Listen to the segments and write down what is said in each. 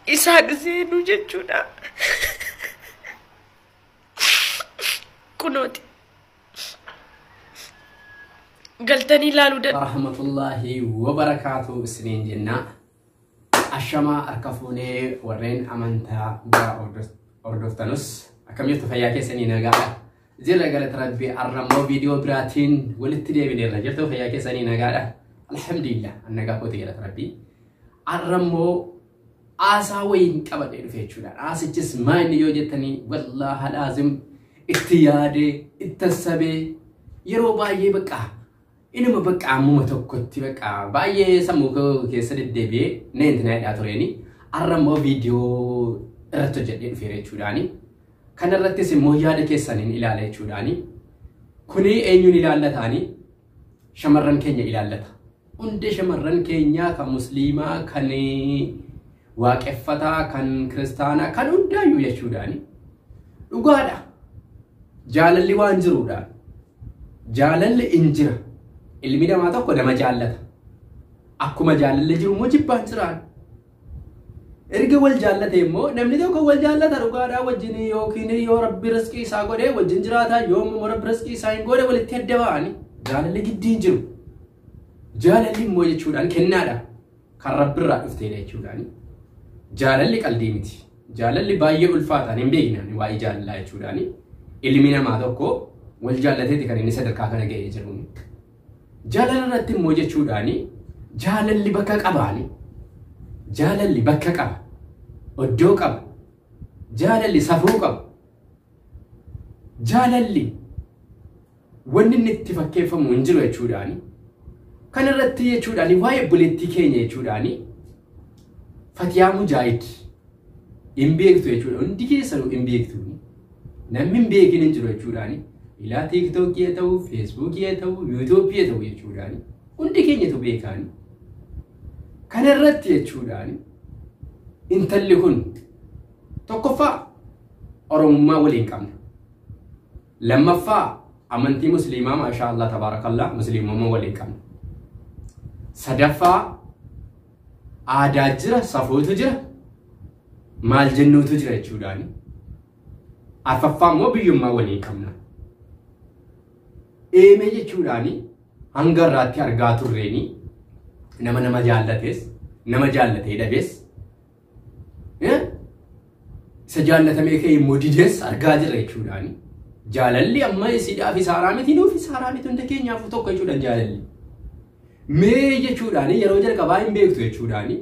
isaan seenuu jechuudha. Kunooti galtanii ilaaluu dandeessu. Rahmatullahi wa barakatuh isiniin jenna. Ashama arkafuunee warreen amantaa biraa ordoftanus akkamitti fayyaa keessanii nagaadha. Jira galata rabbii arramoo viidiyoo biraatiin walitti deebineerra jirtu fayyaa keessanii nagaadha. Alhamdulillah annagaa kooti galata rabbii. Arramoo aasaa wayin qabadhee dhufe jechuudha. Aasichis maayini yoo jettanii wallahi laazim itti yaadee itti sabee yeroo baay'ee baqa inuma baqa ammuma tokkotti baqa baay'ee sammuu keessa deddeebi'ee neentina hidhaa tureeni. Arramoo viidiyoo irratti hojjedhee dhufe jechuudhaani. Kana irrattis immoo yaada keessaniin ilaala jechuudhaani. Kuni eenyuun ilaallataani? Shamarran keenya ilaallata. Hundi shamarran keenya kan musliimaa kan waaqeffataa kan kiristaanaa kan hundaayyuu jechuudhaani. Dhugaadha. Jaalalli waan jiruudha. Jaalalli injira. Ilmi namaa tokko nama jaallata. Akkuma jaalalli jiru immoo jibbaan jiraan. Erga wal jaallate immoo namni tokko wal jaallata dhugaadhaa wajjin yookiin yoo rabbi rizqii isaa godhee wajjin jiraataa yoo immoo rabbi rizqii isaa hin godhe walitti adda ba'ani. Jaalalli giddiin jiru. Jaalalli immoo jechuudhaan kennaadha. Kan rabbi irraa dhuftee jechuudhaani. Jaalalli qalbii miti. Jaalalli baay'ee ulfaataan hin beeknaan waa'ee jaalalaa jechuudhaani. Ilmi namaa tokko wal jaallateeti kan inni sadarkaa kana ga'ee jiru. Jaalala irratti immoo jechuudhaani jaalalli bakka qabaani. Jaalalli bakka qaba. Oddoo qaba. Jaalalli safuu qaba. Jaalalli wanni inni itti fakkeeffamu hin jiru jechuudhaani. Kan irratti jechuudhaani waa'ee buleettii keenya jechuudhaani Fatiyaa Mujaahid hin beektu jechuudha. Hundi keessanuu hin beektu. Namni hin beekin hin jiru jechuudhaani. Ilaa TikTok yaa ta'u, Facebook yaa ta'u, YouTube yaa ta'u jechuudhaani. Hundi keenyatu beekaani. Kan irratti jechuudhaani intalli kun tokkoffaa oromummaa waliin qabna. Lammaffaa amantii musliimaa maashaallah tabaarakallah musliimummaa waliin qabna. Sadaffaa aadaa jira, safuutu jira, maal jennuutu jira jechuudhaani. Arfaffaa immoo biyyummaa waliin qabna. Eemee jechuudhaani hanga irraatti argaa turreeni. Nama jaallates nama jaallatee dhabees isa jaallatamee ka'e immoo didees argaa jirra jechuudhaani. Jaalalli amma isiidhaaf isaaraa miti nuuf isaaraa miti hunda keenyaaf tokko jechuudhaan jaalalli. Mee jechuudhaani yeroo jalqabaa hin beektu jechuudhaani.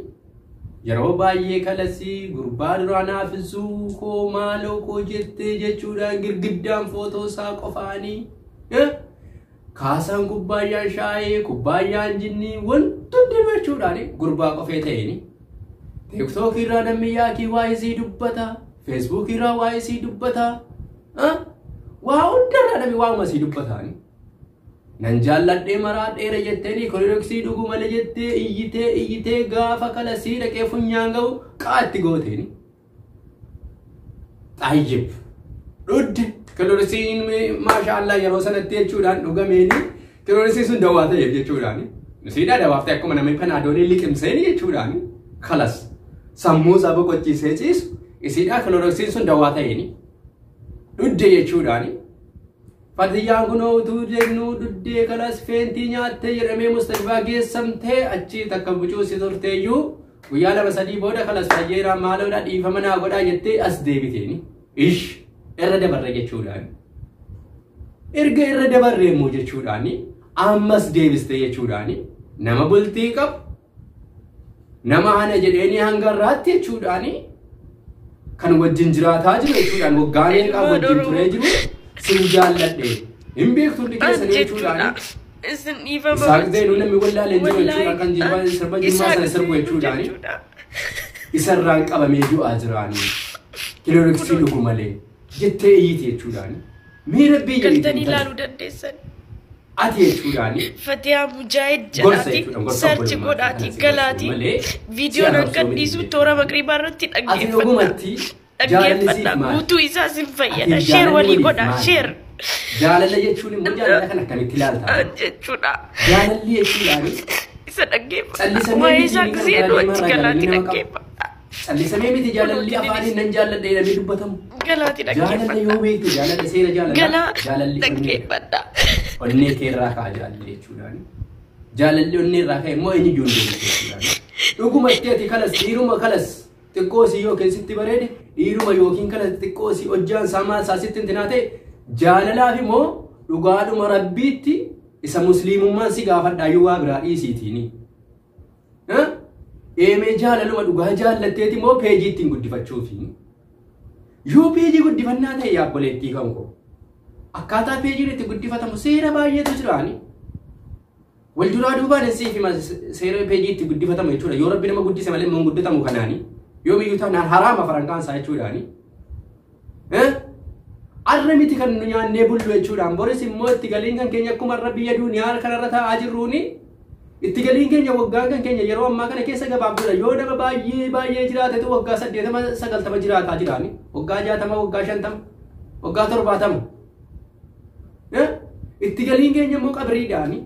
Yeroo baay'ee kalasii gurbaa duraan haafisuu koo maaloo koo jettee jechuudhaan girgiddaan footoo isaa qofaanii. Kaasan kubbaayaan shaayee kubbaayaan jinnii wantoonni jechuudhaani gurbaa qofee ta'eeni. TikTok irraa namni yaakii waa'ee isii dubbata. Facebook irraa waa'ee isii dubbata. Waa hundarraa namni waa'uma isii dubbataani. Nan jaalladhee maraadheera jetteeni koloksii dhuguu malee jettee iyyitee gaafa kalasii dhaqee funyaan ga'u qaatti gooteeni. Xayyib. Dhudde. Kalorisiin maashaallah yeroo sanatti jechuudhaan dhugameeni kalorisiin sun dawaa ta'eef jechuudhaani. Nisiidhaa dawaaftee akkuma namni panaadoolii liqimseeni jechuudhaani. Kalas sammuu isaa boqochiisee ciisu isiidhaa kalorisiin sun dawaa ta'eeni. Dhudde jechuudhaani. Fatiyaan kunoo utuu deemnuu dhuddee kalas feentii nyaattee jedhamee mustashfaa geessamtee achii takka bucuusi turteeyyuu guyyaa lama sadii booda kalas fayyeeraa maaloodhaa dhiifama naa godhaa jettee as deebiteeni. Ish. Irra dabarre jechuudhaani. Erga irra dabarre immoo jechuudhaani ammas deebiste jechuudhaani nama bultii qabu nama ana jedheeni hanga irraatti jechuudhaani kan wajjin jiraataa jiru jechuudhaan waggaaneen qabu wajjin turee jiru sin jaalladhe hin beektu hundi keessanii jechuudhaani. Saaqdeenuu namni wallaaleen jiru jechuudhaan kan jirbaan sirba jimmaa sana sirbu jechuudhaani isarraan qabamee du'aa jiraanii kilooreksii dhugu malee. Jettee iyyite jechuudhaani. Miira biyya galtanii ilaaluu dandeessan. Ati jechuudhaani. Fatiyaa Mujaahid jedhaati sarchi godhaati galaati viidiyoon akka dhiisu toora maqribaa irratti dhaggeeffadha. Guutuu isaa sin fayyada. Sheer walii godha sheer. Jaalala jechuun immoo jaalala kan akkamitti ilaalta? Jechuudha. Jaalalli jechuudhaani. Isa dhaggeeffadha. Waa'ee isaa gisee du'aatti galaati dhaggeeffadha. Salli samee miti jaalalli afaaniin nan jaalladha jedhamee dubbatamu. Galaati dhaggeeffadha. Jaalalli yoo beektu jaalalli seera jaalalaa. Jaalalli dhaggeeffadha. Onnee keerraa kaa jaalalli jechuudhaan. Jaalalli onnee irraa ka'e immoo eenyu ijoollee jechuudhaan. Dhugumatti ati kalas dhiiruma kalas xiqqoo si yoo keessatti bareede dhiiruma yookiin kalas xiqqoo si hojjaan saamaa saasitti hintinaa ta'e jaalalaaf immoo dhugaadhuma rabbiitti isa musliimummaan si gaafadhaa yoo waa biraa dhiisiitiini. Eemee jaalaluma dhugaa jaallatteeti immoo peejii ittiin guddifachuufi. Yoo peejii guddifannaa ta'e yaabboleettii kan koo akkaataa peejiin itti guddifatamu seera baay'eetu jiraani. Wal duraa duubaan siif hima seera peejii itti guddifatamu jechuudha. Yoo rabbi nama guddise malee mun guddatamu kanaani. Yoo miyyuu taanaan haraama farankaan isaa jechuudhaani. Arra miti kan nu nyaannee bullu jechuudhaan boris immoo itti galiin kan keenya akkuma arra biyya duuniyaa kanarra taa'aa jirruuni. Itti galiin keenya waggaan kan keenya yeroo ammaa kana keessa gabaabdudha. Yoo nama baay'ee jiraatetu waggaa 80-90 jiraataa jiraani. Waggaa 60 waggaa 50 waggaa 70. Itti galiin keenya immoo qabriidhaani.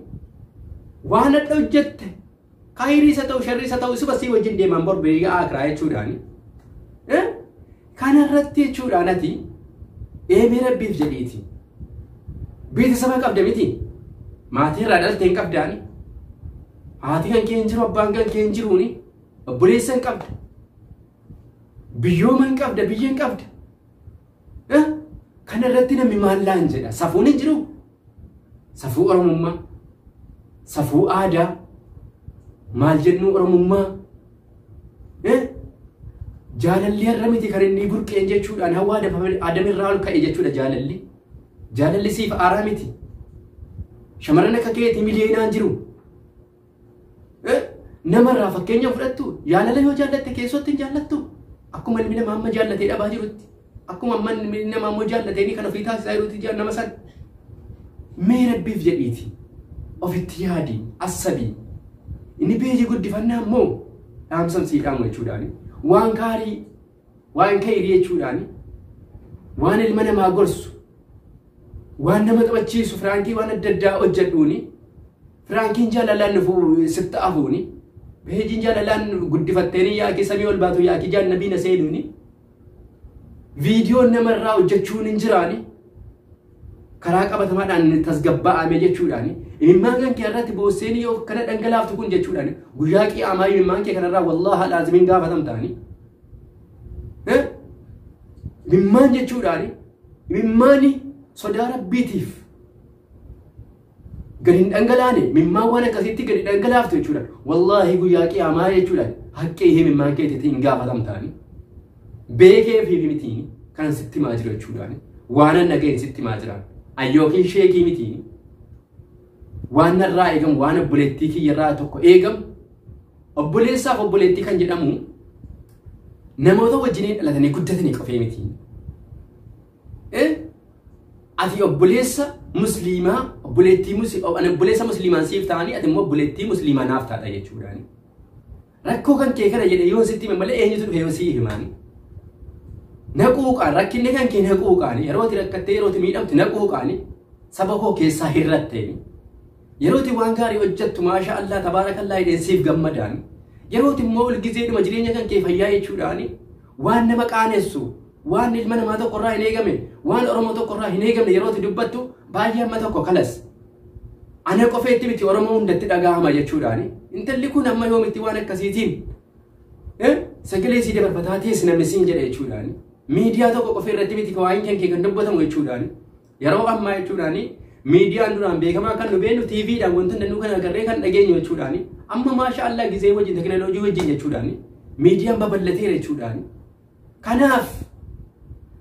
Waan adda hojjette khayriisa ta'u sharriisa ta'u suba si wajjin deeman borbee akraa jechuudhaani. Kanarratti jechuudhaan ati eemee rabbiif jedhiiti. Beeksisa qabda miti. Maatii irraa dhalteen qabdaani. Haati kan kee hin jiru abbaan kan kee hin jiruuni. Obboleessa hin qabda. Biyyooma hin qabda biyya hin qabda. Kanarratti namni maallaan jedha. Safuun hin jiru. Safuu Oromummaa. Safuu aadaa. Maal jennu Oromummaa. Jaalalli har'a miti kan inni burqeen jechuudhaan hawaa adamirraa ol ka'e jechuudha jaalalli. Jaalalli siif aaraa miti. Shamarran akka keetii miliyoonaan jiru. Namarraa fakkeenya fudhattu jaalala yoo jaallatte keessatti hin jaallattu. Akkuma ilmi namaa amma jaallatee dhabaa jirutti. Akkuma amma ilmi namaa ammoo jaallatee kan ofii taasisaa jirutti nama san. Mee rabbiif jedhiiti. Ofitti yaadi assabii. Inni peejii guddifannaa immoo dhaamsamsiidhaan jechuudhaani. Waan gaarii waan kairii jechuudhaani. Waan ilma namaa gorsu. Waan nama taphachiisu firaankii waan adda addaa hojjedhuuni. Firaankiin jaalalaan nufu sitti afuuni. Peejiin jaalalaan guddifatteeni yaaki samii ol baatu yaaki jaannabii na seenuuni. Viidiyoon namarraa hojjechuun hin jiraani. Karaa qabatamaadhaan tasgabba'ame jechuudhaani. Imimmaan kan kee irratti boosseen yoo kana dhangalaaftu kun jechuudhaani. Guyyaa qiyaamaa imimmaan kee kanarraa wallaaha laazimiin gaafatamtaani. Imimmaan jechuudhaani. Imimmaani sodaa rabbiitiif. Gadi dhangalaane imimmaan waan akkasitti gadi dhangalaaftu jechuudhaan. Wallaahi guyyaa qiyaamaa jechuudhaan haqqee imimmaan keetiitiin hin gaafatamtaani. Beekee fi mitiini kan sitti maa jiru jechuudhaani. Waan an dhaga'een sitti maa jiraan. Ayyookiin sheekii mitiini. Waan narraa eegamu waan obboleettii kiyyarraa tokko eegamu. Obboleessaaf obboleettii kan jedhamu namoota wajjiniin dhalatanii guddatanii qofee mitiini. Ati obboleessa musliimaa obboleessa musliimaan siif ta'anii ati immoo obboleettii musliimaa naaf taata jechuudhaani. Rakkoo kan kee kana jedhe yoo sitti hime malee eenyutu dhufe yoo sii himaani. Naquuqaan rakkinni kan kee naquuqaani yeroo ati rakkattee yeroo ati miidhamtu naquuqaani saba koo keessaa hirratteeni. Yeroo ati waan gaarii hojjettu maasha Allah tabaarakallaa hidheen siif gammadaani. Yeroo ati immoo ulgizeedhuma jireenya kan kee fayyaa jechuudhaani. Waan nama qaanessu waan ilma namaa tokkorraa hin eegame waan Oromoo tokkorraa hin eegamne yeroo ati dubbattu baay'ee amma tokko kalas. Ana qofeetti miti Oromoo hundatti dhagahama jechuudhaani. Intalli kun amma yoomitti waan akkasiitiin sagalee sii dabarfataa teessi namni siin jedhe jechuudhaani. Miidiyaa tokko qofa irratti miti waan kee kan dubbatamu jechuudhaani. Yeroo ammaa jechuudhaani miidiyaan duraan beekamaa kan nu beenu TVdhaan wantoonni nu kan agarree kan dhageenyu jechuudhaani. Amma maasha Allah gizee wajjin teknooloojii wajjin jechuudhaani. Miidiyaan babal'ateera jechuudhaani. Kanaaf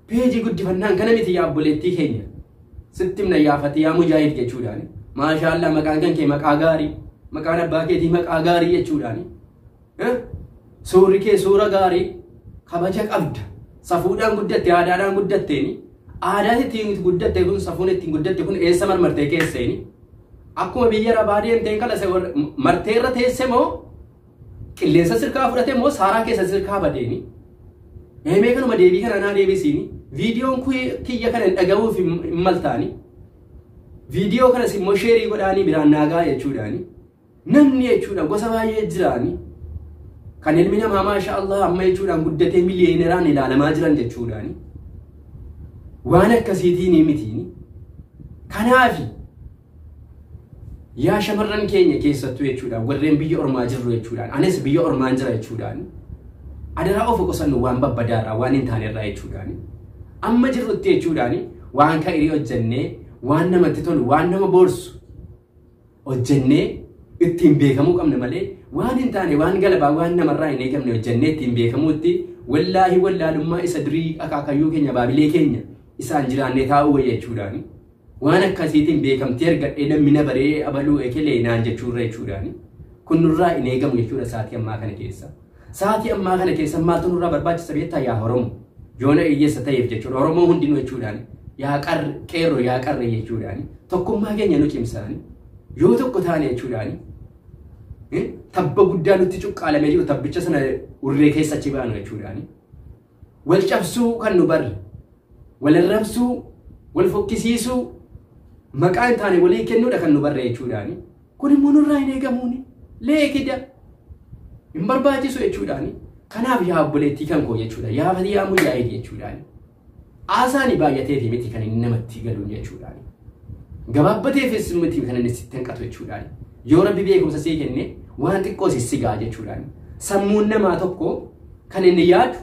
peejii guddifannaan kana miti yaa obboleettii keenya. Sitti himna yaafate yaa mujaahid jechuudhaani. Maasha Allah maqaan kan kee maqaa gaarii. Maqaan abbaa keetii maqaa gaarii jechuudhaani. Suurri kee suura gaarii kabaja qabda. Safuudhaan guddatte aadaadhaan guddatteeni. Aadaan ittiin guddatte kun safuun ittiin guddatte kun eessa marmartee keesseeni. Akkuma biyya rabaa deemteen kalase marteerra teesse moo qilleensa sirkaa fudhate moo saaraa keessa sirkaa badeeni. Eemee kanuma deebii kana naa deebisiini. Viidiyoon kiyya kana hin dhagahuuf hin maltaani. Viidiyoo kanas immoo sheerii godhaanii biraan naagaa jechuudhaani. Namni jechuudha gosa baay'ee jiraani. kan ilmi namaa maasha Allah amma jechuudhaan guddatee miliyooneraan ilaalamaa jiran jechuudhaani waan akkasiitiin mitiini kanaafi yaa shamarran keenya keessattuu jechuudhaan warreen biyya ormaa jirru jechuudhaan anis biyya ormaan jira jechuudhaan adara of qosannu waan babbadaadha waan hin taane irraa jechuudhaan amma jirrutti jechuudhaan waan kairii hojjennee waan namatti tolu waan nama boorsu hojjennee ittiin beekamuu qabna malee waan hin taane waan galabaa waan namarraa hin eegamne hojjennee ittiin beekamuutti wallaahi wallaalummaa isa durii akaakayyuu keenya baabilee keenya isaan jiraannee taa'uu wayya jechuudhaan waan akkasiitiin beekamtii argadhee dammina baree abaluu ekelee naan jechuurra jechuudhaan kun nurraa hin eegamu jechuudha saatii ammaa kana keessa. Saatii ammaa kana keessa maaltu nurraa barbaachisa beektaa yaa Oromoo yoona hiyyeessa ta'eef jechuudha Oromoo hundinuu jechuudhaan yaa qeerroo yaa qarree jechuudhaan tokkummaa keenya nu cimsaan yoo tokko taane jechuudhaan tabba guddaa nutti cuqqaalamee jiru tabbicha sana urree keessa achi baanu jechuudhaan wal cabsuu kan nu barre wal arrabsuu wal fokkisiisuu maqaan taane walii kennuudha kan nu barre jechuudhaan kun immoo nurraa hin eegamuuni leekida hin barbaachisu jechuudhaan kanaaf yaa obboleettii kan koo jechuudha yaa fadhiyaa muyyaa jechuudhaan aasaani baay'atee fi miti kan inni namatti galuun jechuudhaan gabaabbateefis miti kan inni sitti hanqatu jechuudhaan yoo rabbi beekumsa sii kenne waan xiqqoo sissigaa jechuudhaan sammuun namaa tokko kan inni yaadu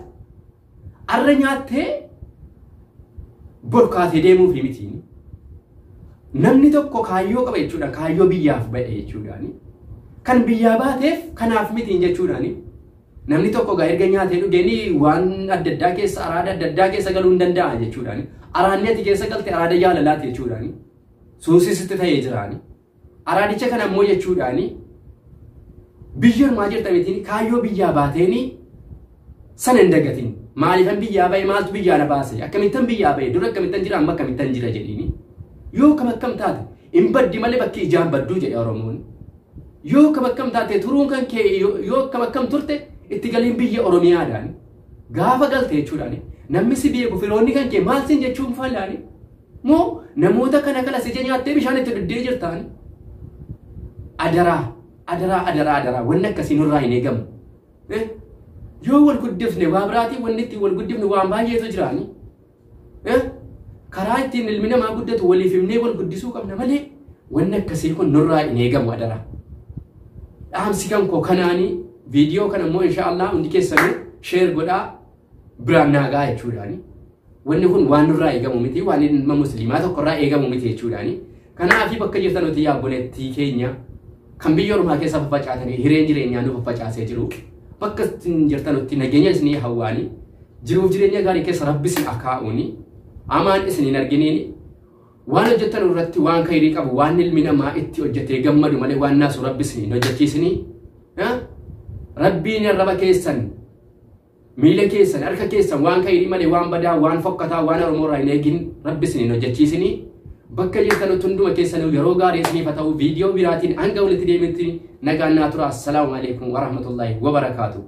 arra nyaattee borkaatee deemuuf miti namni tokko kaayyoo qaba jechuudhaan kaayyoo biyyaaf ba'e jechuudhaan kan biyyaa baateef kanaaf miti jechuudhaan namni tokko gaa erga nyaatee dhugeenii waan adda addaa keessa araada adda addaa keessa galuu hin danda'a jechuudhaan araadni ati keessa galte araada jaalalaati jechuudhaan suusisitti ta'ee jiraani araadicha kana ammoo jechuudhaan biyya ormaa jirtamitiin kaayyoo biyyaa baateeni sana hin dagatiin maaliifan biyyaa ba'e maaltu biyyaa na baase akkamittan biyyaa ba'e dura akkamittan jira amma akkamittan jira jedhiini yoo kam akkam taate hin baddi malee bakki ijaan badduu jedhe Oromoon yoo kam akkam taate turuun kan kee yoo kam akkam turte itti galiin biyya Oromiyaadhaan gaafa galte jechuudhaan namni si beeku firoonni kan kee maal sin jechuun fallaani moo namoota kana kala si nyaattee bishaan itti dhuddee jirtaan adaraa wanni akkasii nurraa hin eegamu yoo wal guddifne waa biraatii wanni itti wal guddifne waan baay'eetu jiraani karaa ittiin ilmi namaa guddatu waliif himnee wal guddisuu qabna malee wanni akkasii kun nurraa hin eegamu adaraa dhaamsi kan koo kanaanii video kana immoo inshallah hundi keessanuu share godhaa biraan naagaa jechuudhaani wanni kun waan nurraa eegamu miti waan ilma musliimaa tokkorraa eegamu miti jechuudhaani kanaafi bakka jirtanutti yaa obboleettii keenya kan biyya ormaa keessa faffacaatanii hireen jireenyaa nu faffacaasee jiru bakka jirtanutti nageenya isinii hawwaanii jiruuf jireenya gaarii keessa rabbi isin akaa'uuni amaan isiniin arginiini waan hojjettan irratti waan khayrii qabu waan ilmi namaa itti hojjetee gammadu malee waan naasu rabbi isiniin hojjechiisanii rabbiin raba keessan miila keessan harka keessan waan khayrii malee waan badaa waan fokkataa waan Oromoorraa hin eegin rabbi isiniin hojjechiisanii bakka jirtanutti hunduma keessanuu yeroo gaarii isiniif haa ta'u viidiyoo biraatiin hanga walitti deemnutti nagaan naa tura. Assalaamu alaikum wa rahmatullahi wa barakaatuh.